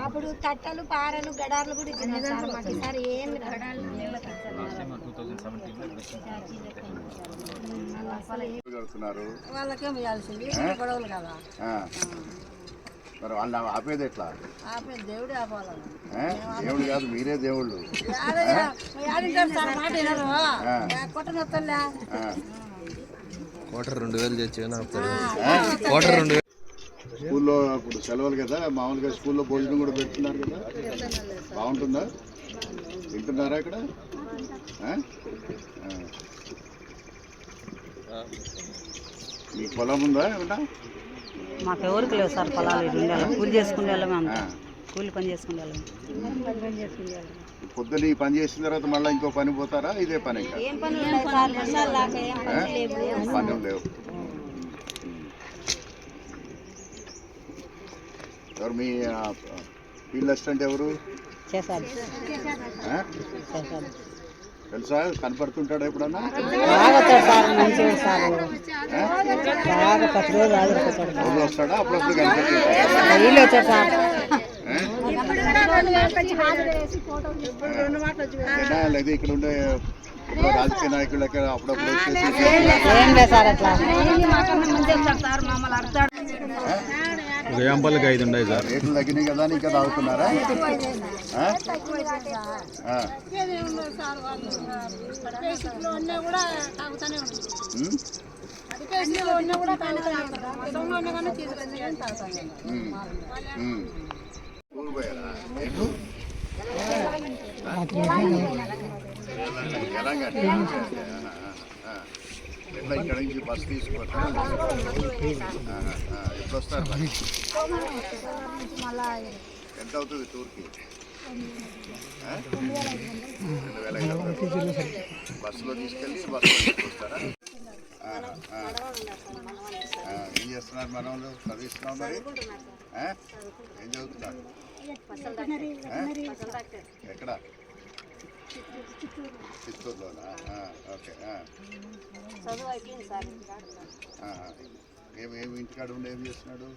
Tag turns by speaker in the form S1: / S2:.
S1: అప్పుడు కట్టలు పారలు గడార్లు కూడా ఇచ్చినారు సార్ మాకు ఈసారి ఏం వాళ్ళకేం ఇవ్వాల్సింది గొడవలు కదా
S2: మరి వాళ్ళు ఆపేది ఎట్లా?
S1: ఆపేది దేవుడే ఆపాలి.
S2: దేవుడు కాదు, మీరే దేవుళ్ళు.
S3: కోటర్ 2000 తెచ్చి కోటర్ 2000.
S2: స్కూల్లో ఇప్పుడు సెలవులు కదా, మామూలుగా స్కూల్లో భోజనం కూడా పెడుతున్నారు కదా, బాగుంటుందా? తింటున్నారా ఇక్కడ? మీ పొలం ఉందా ఏమన్నా?
S4: మాకు ఎవరికి లేవు సార్ పొలాలు. కూలి చేసుకునే వాళ్ళమే అంతా, కూలి పని చేసుకునే వాళ్ళమే.
S2: పొద్దున్న ఈ పని చేసిన తర్వాత మళ్ళీ ఇంకో పని పోతారా? ఇదే పని ఇంకా పనులు లేవు. ఎవరు మీ ఫీల్డ్ అసిస్టెంట్ ఎవరు? తెలుసా? కనపడుతుంటాడు ఎప్పుడన్నా? రోజు వస్తాడా? అప్పుడప్పుడు కనిపెట్టాడు. లేదా ఇక్కడ ఉండే రాజకీయ నాయకులకి అప్పుడప్పుడు
S3: వేంపల్లికి 5 ఉన్నాయి సార్.
S2: రేట్లు తగ్గినాయి కదా అని ఇంకా తాగుతున్నారా? ఎట్లా ఇక్కడ నుంచి బస్సు తీసుకుంటారు? ఎప్పుడు వస్తారు? ఎంత అవుతుంది టూర్కి? 2000 బస్సులో తీసుకెళ్ళి బస్సులో తీసుకొస్తారా? ఏం చేస్తున్నారు మనోళ్ళు? చదివిస్తున్నాం మరి? ఏం చదువుతున్నారు? ఎక్కడ? చిత్తూరులోనా? ఓకే. ఏమి ఇంటికాడ ఉండి ఏం చేస్తున్నాడు?